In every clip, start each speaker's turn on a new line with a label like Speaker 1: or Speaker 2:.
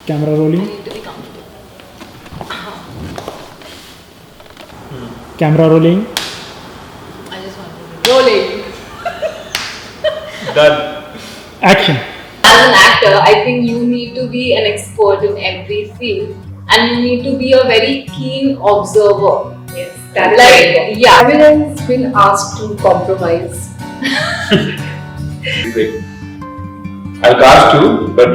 Speaker 1: Camera
Speaker 2: I
Speaker 1: rolling.
Speaker 2: need to be comfortable.
Speaker 1: Camera rolling.
Speaker 2: I just want to be rolling.
Speaker 3: Done.
Speaker 1: Action.
Speaker 2: As an actor, I think you need to be an expert in every field and you need to be a very keen observer.
Speaker 4: Yes, that's
Speaker 2: Like, yeah.
Speaker 4: everyone's been asked to compromise.
Speaker 3: Great. I'll cast you, but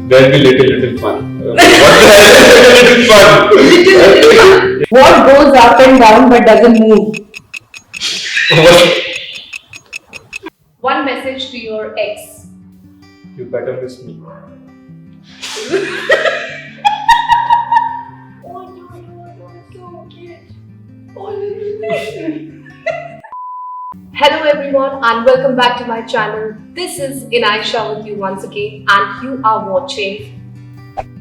Speaker 3: there'll be little fun. What the hell is little fun?
Speaker 4: What goes up and down but doesn't move?
Speaker 2: One message to your ex.
Speaker 3: You better miss me.
Speaker 2: Hello everyone and welcome back to my channel. This is Inaisha with you once again and you are watching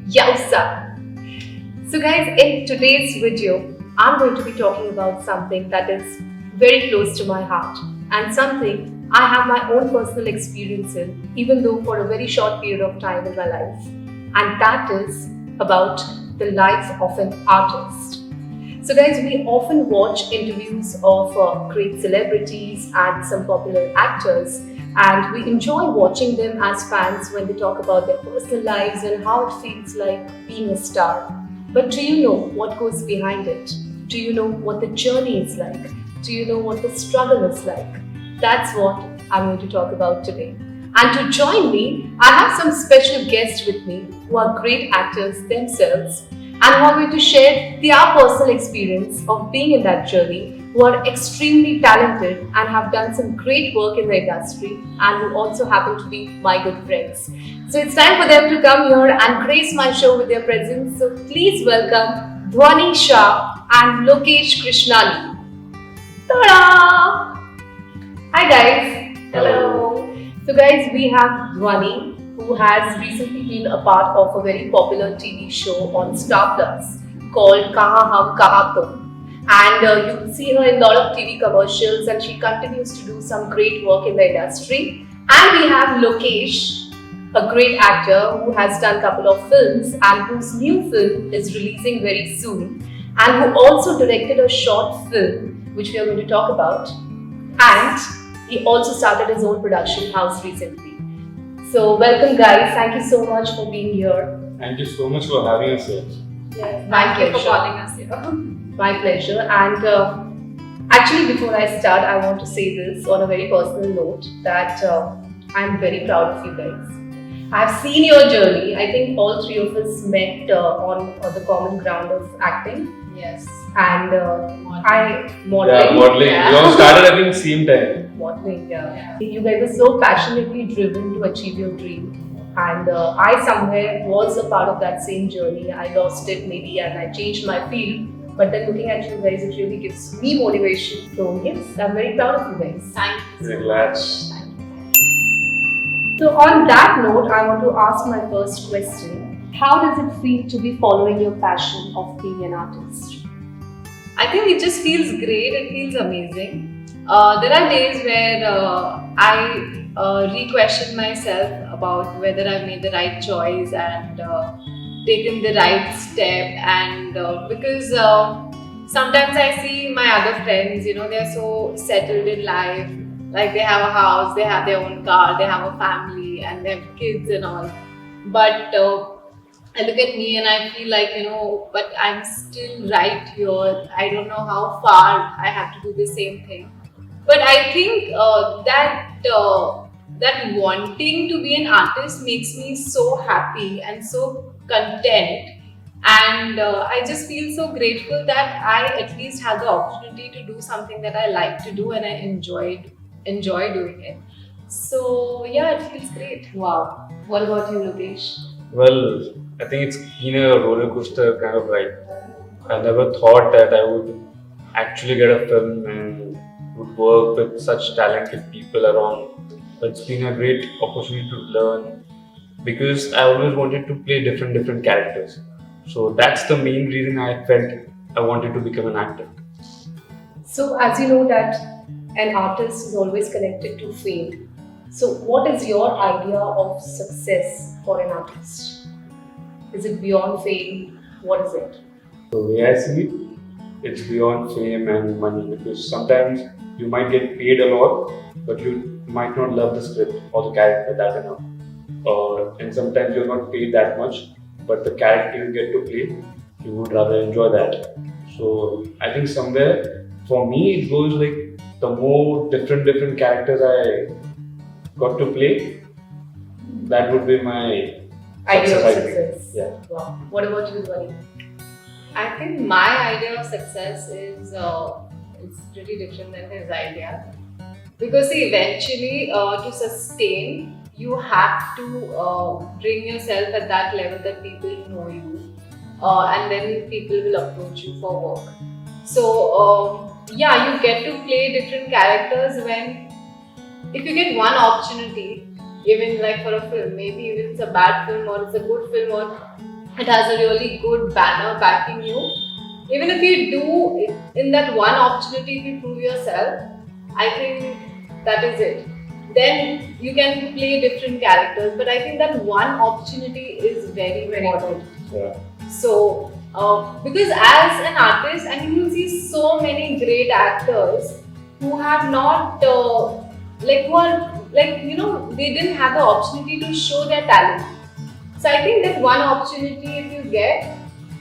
Speaker 2: Yausa. So guys, in today's video, I'm going to be talking about something that is very close to my heart and something I have my own personal experience in, even though for a very short period of time in my life. And that is about the life of an artist. So guys, we often watch interviews of great celebrities and some popular actors and we enjoy watching them as fans when they talk about their personal lives and how it feels like being a star. But do you know what goes behind it? Do you know what the journey is like? Do you know what the struggle is like? That's what I'm going to talk about today. And to join me, I have some special guests with me who are great actors themselves and who are going to share their personal experience of being in that journey, who are extremely talented and have done some great work in the industry and who also happen to be my good friends. So it's time for them to come here and grace my show with their presence. So please welcome Dhwani Shah and Lokesh Krishnani. Ta-da! Hi guys!
Speaker 3: Hello.
Speaker 2: So guys, we have Dhwani who has recently been a part of a very popular TV show on Star Plus called Kaha Hum Kaha Tum. And you will see her in a lot of TV commercials and she continues to do some great work in the industry. And we have Lokesh, a great actor who has done a couple of films and whose new film is releasing very soon and who also directed a short film which we are going to talk about. And he also started his own production house recently. So welcome guys, thank you so much for being here.
Speaker 3: Thank you so much for having us here.
Speaker 2: Yes,
Speaker 4: Thank you for calling us here.
Speaker 2: My pleasure. And actually, before I start, I want to say this on a very personal note that I'm very proud of you guys. I've seen your journey. I think all three of us met on the common ground of acting
Speaker 4: Yes.
Speaker 2: and modeling.
Speaker 3: Yeah, modeling.
Speaker 2: Yeah.
Speaker 3: We all started at the same time.
Speaker 2: Modeling, yeah. You guys are so passionately driven to achieve your dream. And I somewhere was a part of that same journey. I lost it maybe and I changed my field. But then looking at you guys, it really gives me motivation. So yes, I'm very proud of you guys.
Speaker 4: Thank you.
Speaker 3: We're glad.
Speaker 2: So on that note, I want to ask my first question. How does it feel to be following your passion of being an artist?
Speaker 4: I think it just feels great. It feels amazing. There are days where I re-question myself about whether I made the right choice and taken the right step. And because sometimes I see my other friends, they're so settled in life. Like they have a house, they have their own car, they have a family, and they have kids and all. But I look at me and I feel like, but I'm still right here. I don't know how far I have to do the same thing. But I think that wanting to be an artist makes me so happy and so content. And I just feel so grateful that I at least had the opportunity to do something that I like to do and I enjoy doing it. So yeah, it feels great.
Speaker 2: Wow. What about you, Lokesh?
Speaker 3: Well, I think it's been a roller coaster kind of ride. I never thought that I would actually get a film and would work with such talented people around. But it's been a great opportunity to learn because I always wanted to play different characters. So that's the main reason I felt I wanted to become an actor.
Speaker 2: So as you know that an artist is always connected to fame. So what is your idea of success for an artist? Is it beyond fame? What is it?
Speaker 3: So the way I see it, it's beyond fame and money because sometimes you might get paid a lot, but you might not love the script or the character that enough. And sometimes you're not paid that much, but the character you get to play, you would rather enjoy that. So I think somewhere for me it goes like the more different characters I got to play, that would be my
Speaker 2: Idea of
Speaker 3: I think.
Speaker 2: success.
Speaker 3: Yeah.
Speaker 2: Wow. What about you, Dhwani?
Speaker 4: I think my idea of success is it's pretty different than his idea. Because see, eventually to sustain, you have to bring yourself at that level that people know you, and then people will approach you for work. So yeah, you get to play different characters when if you get one opportunity, even like for a film, maybe even it's a bad film or it's a good film or it has a really good banner backing you. Even if you do in that one opportunity, if you prove yourself, I think that is it. Then you can play different characters, but I think that one opportunity is very important.
Speaker 3: Yeah.
Speaker 4: So, because as an artist, I mean, you see so many great actors who have not, who are they didn't have the opportunity to show their talent. So I think that one opportunity if you get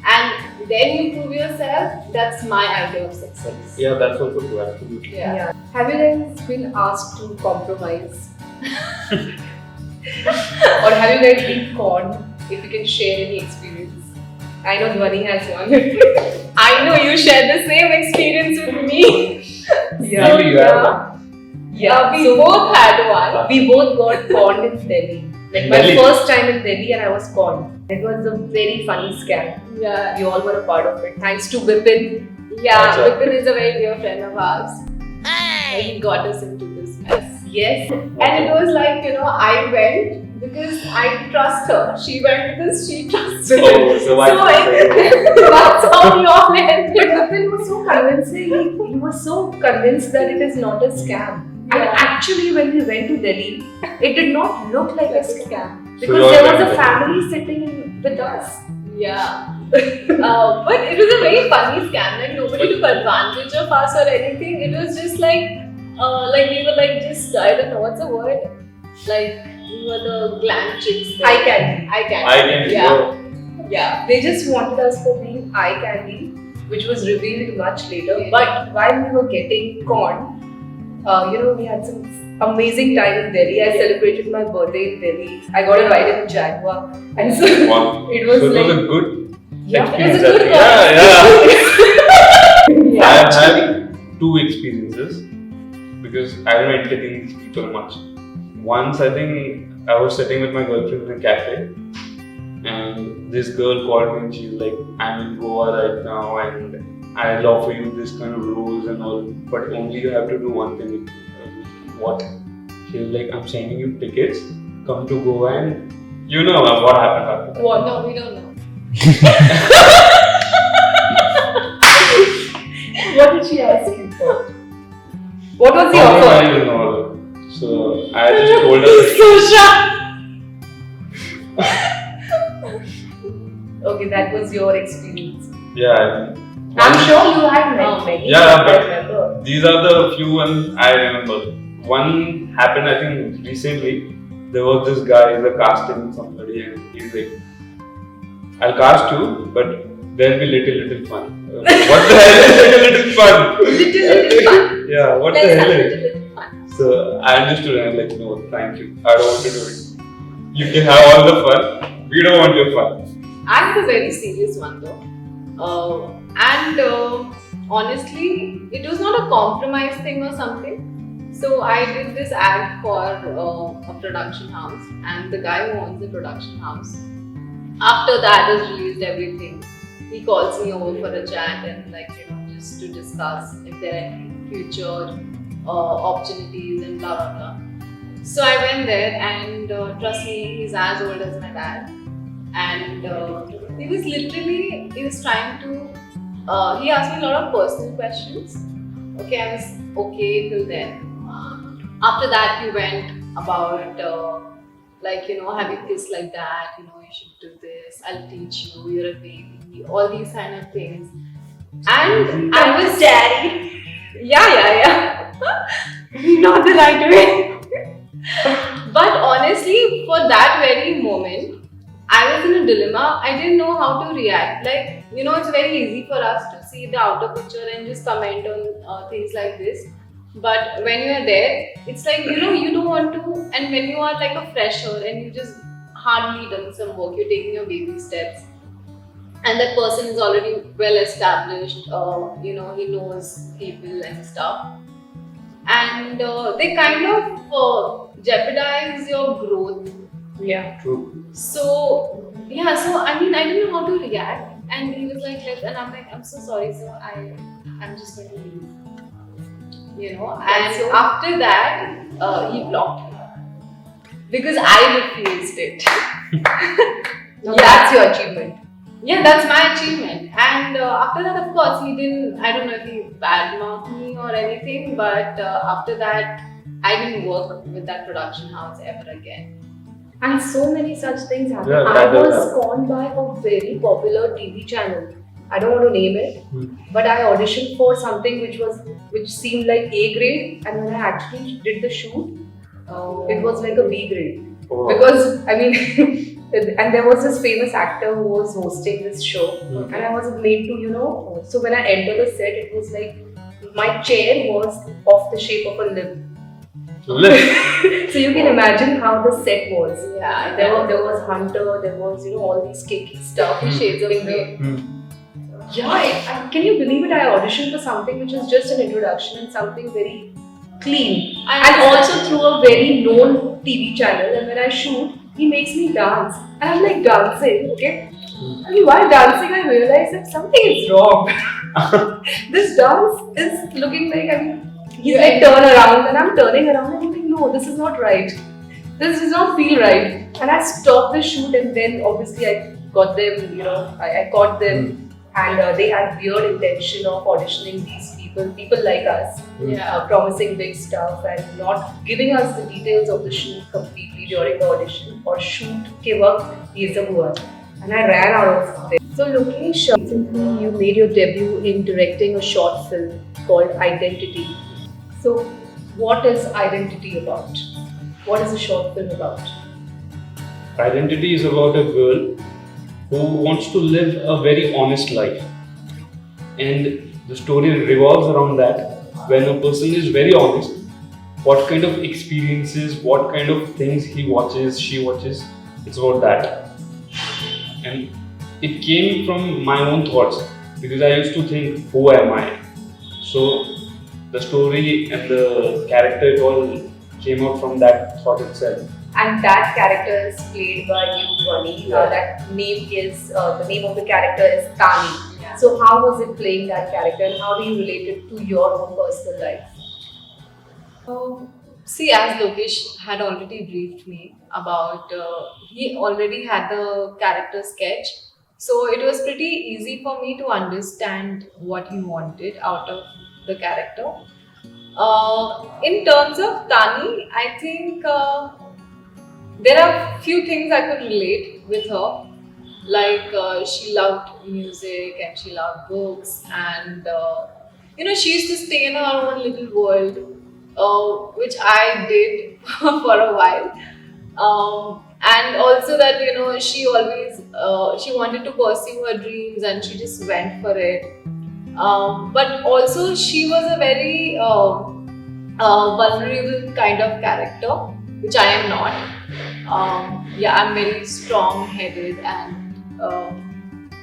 Speaker 4: and then you prove yourself, that's my idea of success.
Speaker 3: Yeah, that's also true, absolutely.
Speaker 4: Yeah.
Speaker 2: Have you guys been asked to compromise? Or have you guys been conned? If you can share any experience. I know Dhwani has one.
Speaker 4: I know you share the same experience with me.
Speaker 2: Yeah.
Speaker 3: Maybe you have one.
Speaker 2: Yeah.
Speaker 4: We
Speaker 2: So
Speaker 4: both had one.
Speaker 2: we both got conned in Delhi. Like my
Speaker 3: Delhi?
Speaker 2: first time in Delhi and I was conned. It was a very funny scam.
Speaker 4: Yeah.
Speaker 2: We all were a part of it. Thanks to Vipin.
Speaker 4: Yeah,
Speaker 3: Gotcha.
Speaker 4: Vipin is a very dear friend of ours. He got us into this mess.
Speaker 2: Yes.
Speaker 4: And it was like, I went because I trust her. She went because she trusts me.
Speaker 3: So why
Speaker 4: That's how we all ended.
Speaker 2: But Vipin was so convincing. He was so convinced that it is not a scam. And
Speaker 4: Yeah.
Speaker 2: actually, when we went to Delhi, it did not look like a scam.
Speaker 3: So
Speaker 2: Because
Speaker 3: you all
Speaker 2: there
Speaker 3: went
Speaker 2: was a
Speaker 3: there.
Speaker 2: family sitting with us.
Speaker 4: Yeah. But it was a very funny scam. Like nobody took advantage of us or anything. It was just like we were like just, I don't know what's the word. Like we were the glam chicks. there.
Speaker 2: Eye candy.
Speaker 4: Eye candy.
Speaker 3: I can
Speaker 4: Yeah. Yeah.
Speaker 2: They just wanted us for being eye candy, which was revealed much later.
Speaker 4: Yeah.
Speaker 2: But while we were getting conned, we had some amazing time in Delhi. I celebrated my birthday in Delhi. I got invited to Jaguar, and so
Speaker 3: Wow.
Speaker 2: it was
Speaker 3: So it
Speaker 2: like
Speaker 3: was a good
Speaker 2: yeah, it
Speaker 3: experience.
Speaker 2: was a good
Speaker 3: Yeah,
Speaker 2: call.
Speaker 3: yeah. I have had two experiences because I don't entertain these people much. Once I think I was sitting with my girlfriend in a cafe and this girl called me and she's like, I'm in Goa right now and I'll offer you this kind of rules and all, but only you have to do one thing with me. What? She was like, I'm sending you tickets, come to Goa and you know what happened after that.
Speaker 2: What?
Speaker 4: No, we don't know.
Speaker 2: What did she ask you for? What was the
Speaker 3: How
Speaker 2: offer?
Speaker 3: do I know? So I just told her that
Speaker 2: Okay, that was your experience.
Speaker 3: yeah.
Speaker 2: I'm sure you had many.
Speaker 3: Yeah,
Speaker 2: I
Speaker 3: but-
Speaker 2: remember.
Speaker 3: These are the few ones I remember. One happened, I think, recently. There was this guy, he's a casting somebody, and he's like, I'll cast you, but there'll be little fun. What the hell is little fun?
Speaker 4: Little fun.
Speaker 3: Yeah, what
Speaker 4: Let's
Speaker 3: the
Speaker 4: have
Speaker 3: hell is?
Speaker 4: little fun.
Speaker 3: So I understood and I'm like, no, thank you. I don't want to do it. You can have all the fun. We don't want your fun.
Speaker 4: I had a very serious one though. Honestly, it was not a compromise thing or something. So I did this ad for a production house, and the guy who owns the production house, after the ad is released, everything, he calls me over for a chat and just to discuss if there are any future opportunities and blah blah blah. So I went there and trust me, he's as old as my dad. And he was trying to, he asked me a lot of personal questions. Okay, I was okay till then. After that, he went about like, have you kissed like that? You should do this. I'll teach you. You're a baby. All these kind of things. And I was
Speaker 2: daddy.
Speaker 4: yeah. Not the right way. But honestly, for that very moment, I was in a dilemma. I didn't know how to react. Like, it's very easy for us to see the outer picture and just comment on things like this. But when you are there, it's like, you don't want to. And when you are like a fresher and you just hardly done some work, you're taking your baby steps. And that person is already well established, he knows people and stuff. And they kind of jeopardize your growth.
Speaker 2: Yeah.
Speaker 3: True.
Speaker 4: So I mean, I didn't know how to react, and he was like, and I'm like, I'm so sorry, sir. I'm just going to leave. And
Speaker 2: So-
Speaker 4: after that, he blocked me because I refused it.
Speaker 2: Now that's your achievement.
Speaker 4: Yeah, that's my achievement. And after that, of course, he didn't. I don't know if he badmouthed me or anything, but after that, I didn't work with that production house ever again.
Speaker 2: And so many such things happen.
Speaker 3: Yeah,
Speaker 2: I
Speaker 3: that does
Speaker 2: was
Speaker 3: happen.
Speaker 2: conned by a very popular TV channel. I don't want to name it,
Speaker 3: Hmm.
Speaker 2: but I auditioned for something which seemed like A grade, and when I actually did the shoot, it was like a B grade.
Speaker 3: Oh.
Speaker 2: Because I mean, and there was this famous actor who was hosting this show,
Speaker 3: Hmm.
Speaker 2: and I was made to, so when I entered the set, it was like my chair was of the shape of a lip.
Speaker 3: Live.
Speaker 2: So you can imagine how the set was.
Speaker 4: Yeah,
Speaker 2: There was Hunter, there was all these cakey stuff.
Speaker 4: Shades of
Speaker 2: in
Speaker 4: Grey.
Speaker 3: Hmm.
Speaker 2: Yeah, can you believe it? I auditioned for something which is just an introduction and something very clean. And also through a very known TV channel. And when I shoot, he makes me dance. And I'm like dancing, okay? I mean, while dancing, I realized that something is wrong. This dance is looking like, he's like turn around and I'm turning around and I'm like, no, this is not right. This does not feel right. And I stopped the shoot and then obviously I got them, I caught them. And they had weird intention of auditioning these people like us,
Speaker 4: Yeah.
Speaker 2: promising big stuff and not giving us the details of the shoot completely during the audition or shoot ke waqt ye sab hua. And I ran out of there. So Lokesh, recently you made your debut in directing a short film called Identity. So what is Identity about? What is the short film about?
Speaker 3: Identity is about a girl who wants to live a very honest life. And the story revolves around that. When a person is very honest, what kind of experiences, what kind of things he watches, she watches, it's about that. And it came from my own thoughts because I used to think, who am I? So the story and the character, it all came out from that thought itself.
Speaker 2: And that character is played by you, Dhwani.
Speaker 3: Yeah.
Speaker 2: That name is the name of the character is Tani.
Speaker 4: Yeah.
Speaker 2: So how was it playing that character, and how do you relate it to your own personal life?
Speaker 4: See, as Lokesh had already briefed me about, he already had the character sketch. So it was pretty easy for me to understand what he wanted out of the character. In terms of Tani, I think there are few things I could relate with her. Like she loved music and she loved books, and she used to stay in her own little world, which I did for a while. And also that she always she wanted to pursue her dreams and she just went for it. But also she was a very vulnerable kind of character, which I am not. I'm very strong-headed and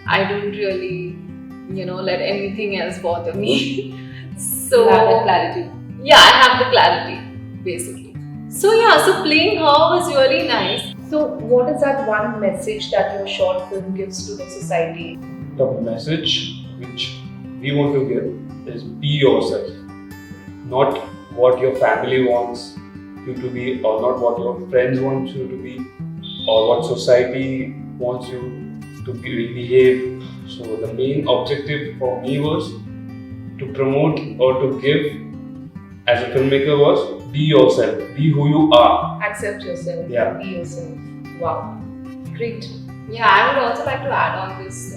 Speaker 4: I don't really, let anything else bother me. So
Speaker 2: You have that clarity.
Speaker 4: yeah, I have the clarity basically. So playing her was really nice.
Speaker 2: So what is that one message that your short film gives to the society?
Speaker 3: The message which we want to give is be yourself, not what your family wants you to be, or not what your friends want you to be, or what society wants you to behave. So the main objective for me was to promote or to give as a filmmaker was be yourself, be who you are.
Speaker 2: Accept yourself.
Speaker 3: Yeah.
Speaker 2: Be yourself. Wow. Great.
Speaker 4: Yeah, I would also like to add on this.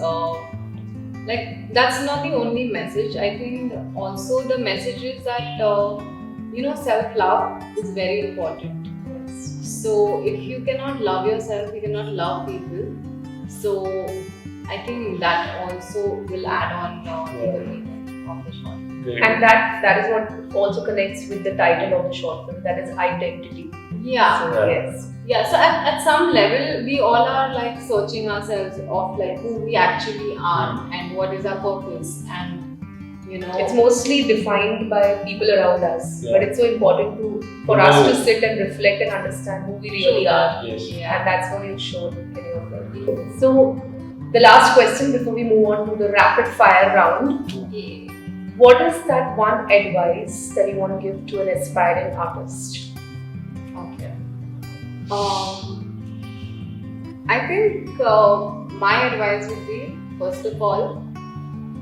Speaker 4: Like that's not the only message. I think also the message is that self-love is very important. So if you cannot love yourself, you cannot love people. So I think that also will add on to the meaning of the short.
Speaker 3: Great.
Speaker 2: And that is what also connects with the title of the short film, that is identity.
Speaker 4: Yeah.
Speaker 2: So,
Speaker 3: Yeah.
Speaker 2: yes.
Speaker 4: Yeah, so at some level, we all are like searching ourselves of like who we actually are and what is our purpose, and
Speaker 2: It's mostly defined by people around us,
Speaker 3: Yeah.
Speaker 2: but it's so important for us to sit and reflect and understand who we really are.
Speaker 3: Yes.
Speaker 4: Yeah.
Speaker 2: And that's what you showed in your film. So, the last question before we move on to the rapid fire round.
Speaker 4: Yeah.
Speaker 2: What is that one advice that you want to give to an aspiring artist?
Speaker 4: Okay. I think my advice would be, first of all,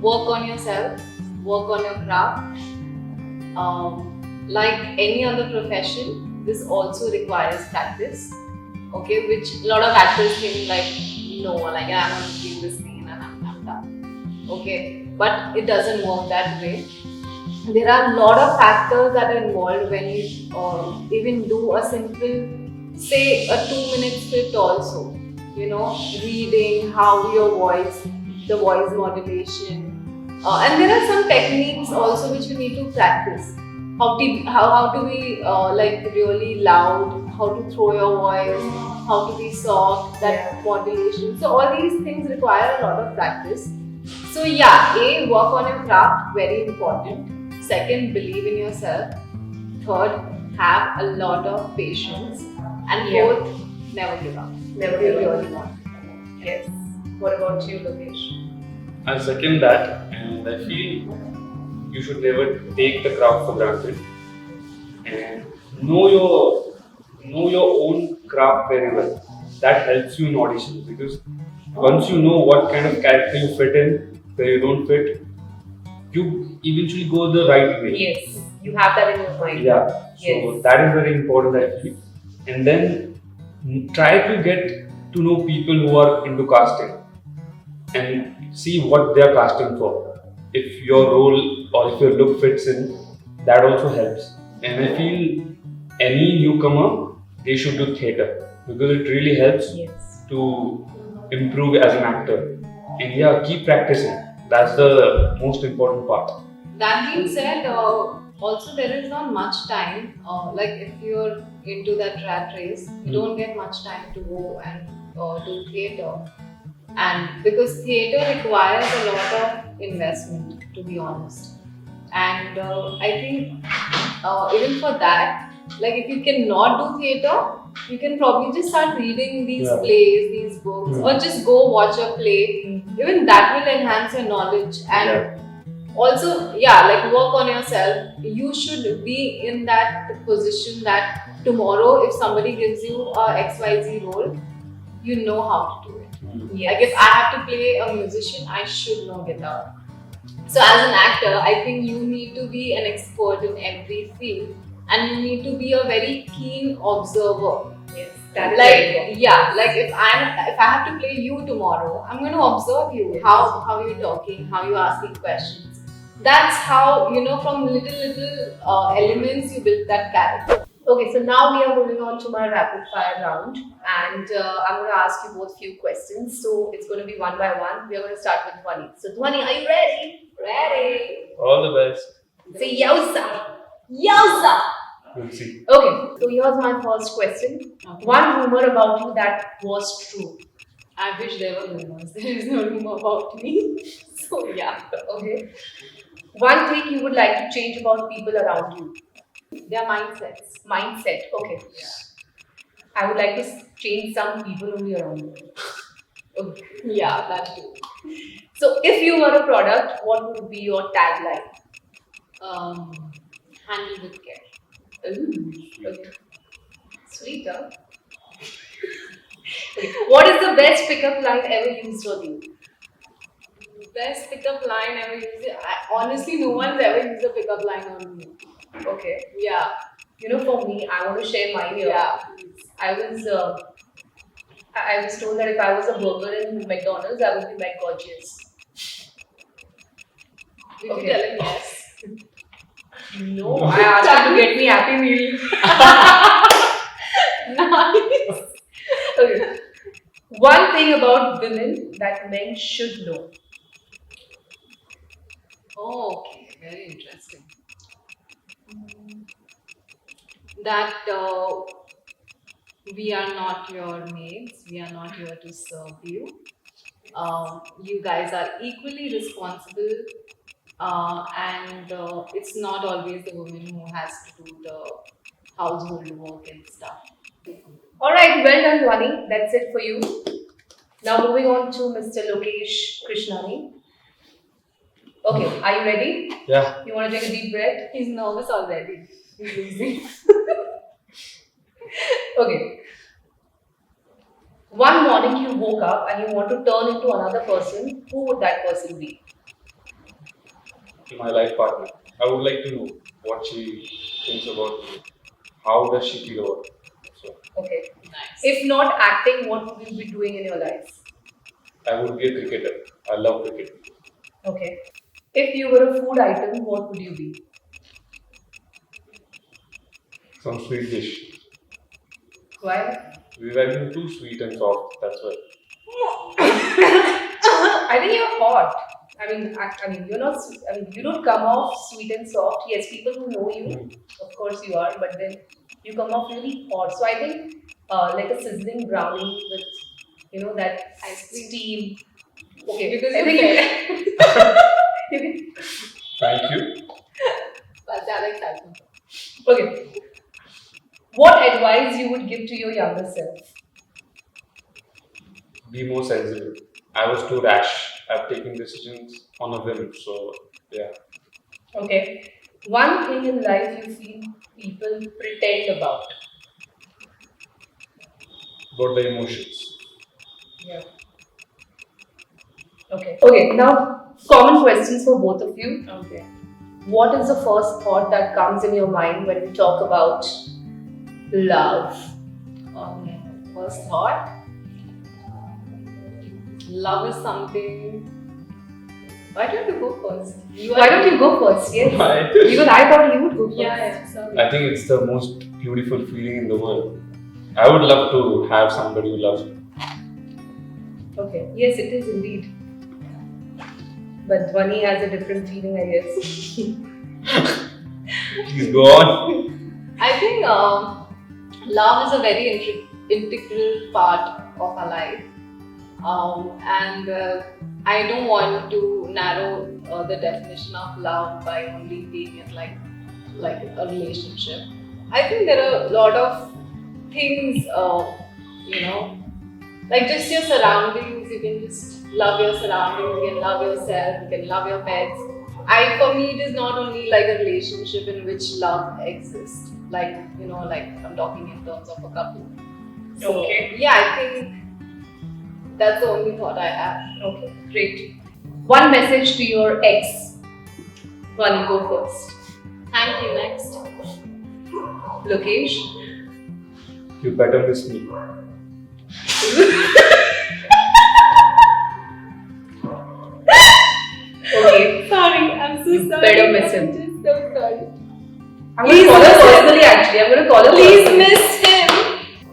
Speaker 4: work on yourself, work on your craft. Like any other profession, this also requires practice. Okay, which a lot of actors think like, no, like I'm going to do this thing and I'm done. Okay, but it doesn't work that way. There are a lot of factors that are involved when you even do a simple, say a 2-minute script also. Reading how your voice, the voice modulation, and there are some techniques also which you need to practice. How to be like really loud, how to throw your voice, how to be soft, that modulation. So all these things require a lot of practice. So yeah, work on your craft, very important. Second, believe in yourself. Third, have a lot of patience. And
Speaker 2: Yeah.
Speaker 4: fourth, never give up.
Speaker 2: Never
Speaker 4: If you
Speaker 2: give up.
Speaker 4: really want.
Speaker 2: Yes. What about you, Lokesh?
Speaker 3: I second that, and I feel you should never take the craft for granted, and know your own craft very well. That helps you in auditions, because once you know what kind of character you fit in, where you don't fit, you eventually go the right way.
Speaker 2: Yes. You have that in your mind.
Speaker 3: Yeah. So
Speaker 2: Yes.
Speaker 3: that is very important, I feel. And then try to get to know people who are into casting and see what they are casting for. If your role or if your look fits in, that also helps. And I feel any newcomer, they should do theatre, because it really helps
Speaker 2: Yes.
Speaker 3: to improve as an actor. And yeah, keep practicing. That's the most important part.
Speaker 4: That being said, also there is not much time. Like if you're into that rat race, you don't get much time to go and do theatre. And because theatre requires a lot of investment, to be honest. And I think even for that, like if you cannot do theatre, you can probably just start reading these
Speaker 3: Yeah.
Speaker 4: plays, these books, or just go watch a play. Even that will enhance your knowledge. And also, like work on yourself. You should be in that position that tomorrow, if somebody gives you a XYZ role, you know how to do it.
Speaker 2: Yes.
Speaker 4: Like if I have to play a musician, I should know guitar. So as an actor, I think you need to be an expert in every field, and you need to be a very keen observer.
Speaker 2: Yes. That is very important.
Speaker 4: Like if I have to play you tomorrow, I'm going to observe you.
Speaker 2: Yes.
Speaker 4: How you're talking, how you're asking questions. That's how from little elements you build that character.
Speaker 2: Okay, so now we are moving on to my rapid fire round, and I'm going to ask you both few questions. So it's going to be one by one. We are going to start with Dhwani. So Dhwani, are you ready? Ready.
Speaker 3: All the best.
Speaker 2: Say yowza. Yowza.
Speaker 3: We'll see.
Speaker 2: Okay, so here's my first question.
Speaker 4: Okay.
Speaker 2: One rumor about you that was true.
Speaker 4: I wish there were rumors. There is no rumor about me. So yeah.
Speaker 2: Okay. One thing you would like to change about people around you.
Speaker 4: Their mindsets.
Speaker 2: Mindset. Okay. I would like to change some people only around you. Okay.
Speaker 4: Yeah, that too.
Speaker 2: So if you were a product, what would be your tagline?
Speaker 4: Handle with care.
Speaker 2: Ooh, okay. Sweet, huh? Okay. What is the best pickup line ever used on you?
Speaker 4: Best pickup line ever used. Honestly, no one's ever used a pickup line on me.
Speaker 2: Okay.
Speaker 4: Yeah.
Speaker 2: For me, I want to share mine here.
Speaker 4: Yeah.
Speaker 2: I was I was told that if I was a burger in McDonald's, I would be McGorgeous.
Speaker 4: Did
Speaker 2: Okay.
Speaker 4: you tell him yes?
Speaker 2: No, I asked him to get me Happy Meal.
Speaker 4: Nice.
Speaker 2: Okay. One thing about women that men should know.
Speaker 4: Oh, okay. Very interesting. That we are not your maids. We are not here to serve you. You guys are equally responsible, and it's not always the woman who has to do the household work and stuff.
Speaker 2: Alright, well done, Dhwani. That's it for you. Now moving on to Mr. Lokesh Krishnani. Okay, are you ready?
Speaker 3: Yeah.
Speaker 2: You want to take a deep breath?
Speaker 4: He's nervous already. He's losing.
Speaker 2: Okay. One morning you woke up and you want to turn into another person. Who would that person be?
Speaker 3: My life partner. I would like to know what she thinks about me. How does she feel about me? So
Speaker 2: Okay.
Speaker 4: Nice.
Speaker 2: If not acting, what would you be doing in your life?
Speaker 3: I would be a cricketer. I love cricket.
Speaker 2: Okay. If you were a food item, what would you be?
Speaker 3: Some sweet dish.
Speaker 2: Why?
Speaker 3: We were too sweet and soft. That's why.
Speaker 2: I think you're hot. I mean, you're not. I mean, you don't come off sweet and soft. Yes, people who know you, of course, you are. But then you come off really hot. So I think, like a sizzling brownie with, that
Speaker 4: Ice cream.
Speaker 2: steam. Okay,
Speaker 4: Because
Speaker 2: I
Speaker 4: you
Speaker 2: think you can-
Speaker 3: Thank you.
Speaker 4: But that excitement.
Speaker 2: Okay. What advice you would give to your younger self?
Speaker 3: Be more sensible. I was too rash. I've taken decisions on a whim. So yeah.
Speaker 2: Okay. One thing in life you feel people pretend about.
Speaker 3: About the emotions.
Speaker 2: Yeah. Okay. Okay. Now, common questions for both of you.
Speaker 4: Okay.
Speaker 2: What is the first thought that comes in your mind when we talk about love?
Speaker 4: First thought. Love is something. Why don't you go first?
Speaker 2: Why don't you go first? Yes.
Speaker 3: Right.
Speaker 2: Because I thought you would go first.
Speaker 4: Yeah, sorry.
Speaker 3: I think it's the most beautiful feeling in the world. I would love to have somebody who loves me.
Speaker 2: Okay. Yes, it is indeed. But Dhwani has a different feeling, I guess.
Speaker 3: Please go on.
Speaker 4: I think love is a very integral part of our life, and I don't want to narrow the definition of love by only being in like a relationship. I think there are a lot of things, like just your surroundings. You can just love your surroundings. You can love yourself. You can love your pets. For me, it is not only like a relationship in which love exists. Like I'm talking in terms of a couple. So,
Speaker 2: Okay.
Speaker 4: yeah, I think that's the only thought I have.
Speaker 2: Okay, great. One message to your ex. Dhwani, go first.
Speaker 4: Thank you. Next.
Speaker 2: Lokesh.
Speaker 3: You better miss me.
Speaker 2: Okay.
Speaker 4: Sorry, I'm so
Speaker 2: You
Speaker 4: sorry.
Speaker 2: better miss him.
Speaker 4: I'm just so sorry.
Speaker 2: I'm going to call her personally actually. I'm going to call her
Speaker 4: Please
Speaker 2: personally.
Speaker 4: miss him.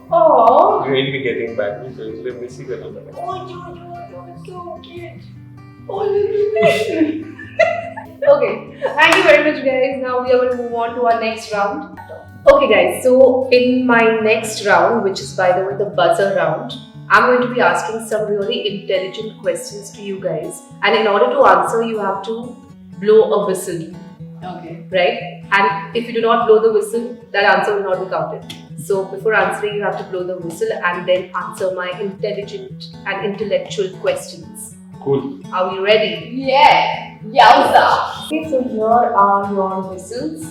Speaker 2: Aww.
Speaker 3: You ain't be getting back. So you'll be missing another.
Speaker 4: Oh, you're so cute.
Speaker 2: Okay. Thank you very much, guys. Now we are going to move on to our next round. Okay, guys. So in my next round, which is by the way the buzzer round, I'm going to be asking some really intelligent questions to you guys. And in order to answer, you have to blow a whistle.
Speaker 4: Okay.
Speaker 2: Right? And if you do not blow the whistle, that answer will not be counted. So before answering, you have to blow the whistle and then answer my intelligent and intellectual questions.
Speaker 3: Cool.
Speaker 2: Are we ready?
Speaker 4: Yeah. Yowza.
Speaker 2: Okay, so here are your whistles.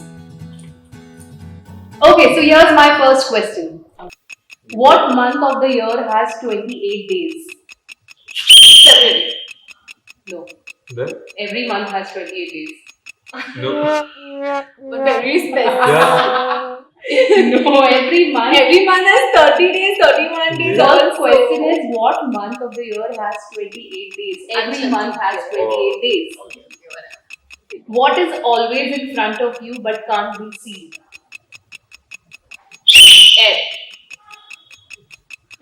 Speaker 2: Okay, so here's my first question. What month of the year has 28 days?
Speaker 4: February.
Speaker 2: No,
Speaker 3: Then
Speaker 2: every month has 28 days.
Speaker 3: No.
Speaker 4: But very specific.
Speaker 3: Yeah.
Speaker 1: No, every month.
Speaker 4: Every month has 30 days, 31 days.
Speaker 3: Yeah.
Speaker 1: The
Speaker 4: Also.
Speaker 1: question is, what month of the year has 28 days? Every
Speaker 4: Achha,
Speaker 1: month has
Speaker 3: okay.
Speaker 1: 28 days.
Speaker 4: Okay, whatever.
Speaker 1: What is always in front of you but can't be seen?
Speaker 4: Air.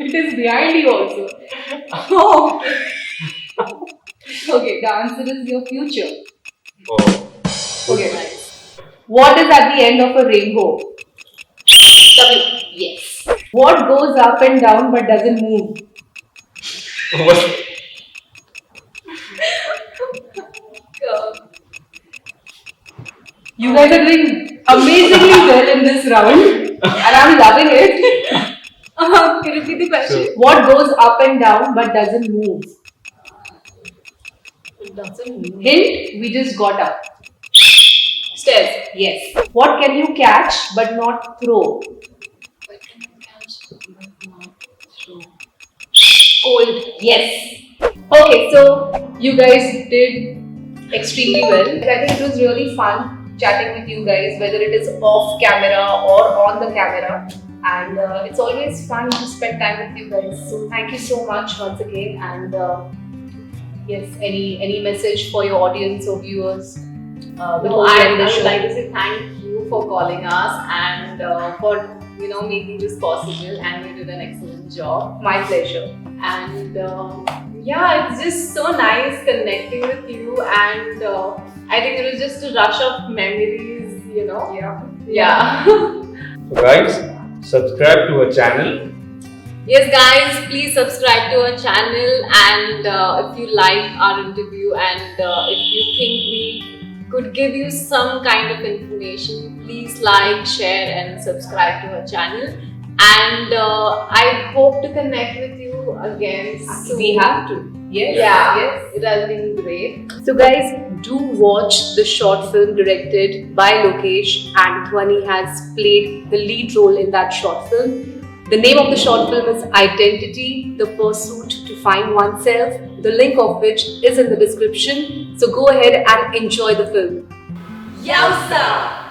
Speaker 1: It is behind you also.
Speaker 4: Oh,
Speaker 1: Okay, the answer is your future.
Speaker 3: Oh.
Speaker 1: Okay, what is at the end of a rainbow?
Speaker 4: W. Yes.
Speaker 1: What goes up and down but doesn't move?
Speaker 3: What?
Speaker 1: You guys are doing amazingly well in this round, and I'm loving it.
Speaker 4: Can you repeat the question?
Speaker 3: So,
Speaker 1: What goes up and down but doesn't move?
Speaker 4: It doesn't mean.
Speaker 1: Hint, we just got up.
Speaker 4: Stairs.
Speaker 1: Yes. What can you catch but not throw?
Speaker 4: Cold.
Speaker 1: Yes. Okay, so you guys did extremely well.
Speaker 2: I think it was really fun chatting with you guys, whether it is off camera or on the camera. And it's always fun to spend time with you guys. So thank you so much once again. And yes, any message for your audience or viewers?
Speaker 4: No, I would like to say thank you for calling us and for making this possible, and you did an excellent job.
Speaker 2: My pleasure.
Speaker 4: And yeah, it's just so nice connecting with you, and I think it was just a rush of memories, Yeah.
Speaker 3: so guys, subscribe to our channel.
Speaker 4: Yes, guys, please subscribe to our channel, and if you like our interview and if you think we could give you some kind of information, please like, share, and subscribe to our channel. And I hope to connect with you again soon.
Speaker 2: We have to. Yes.
Speaker 4: Yeah,
Speaker 2: Yes.
Speaker 4: it has been great.
Speaker 2: So guys, do watch the short film directed by Lokesh, and Dhwani has played the lead role in that short film. The name of the short film is Identity, the Pursuit to Find Oneself, the link of which is in the description. So go ahead and enjoy the film.
Speaker 4: Yowza!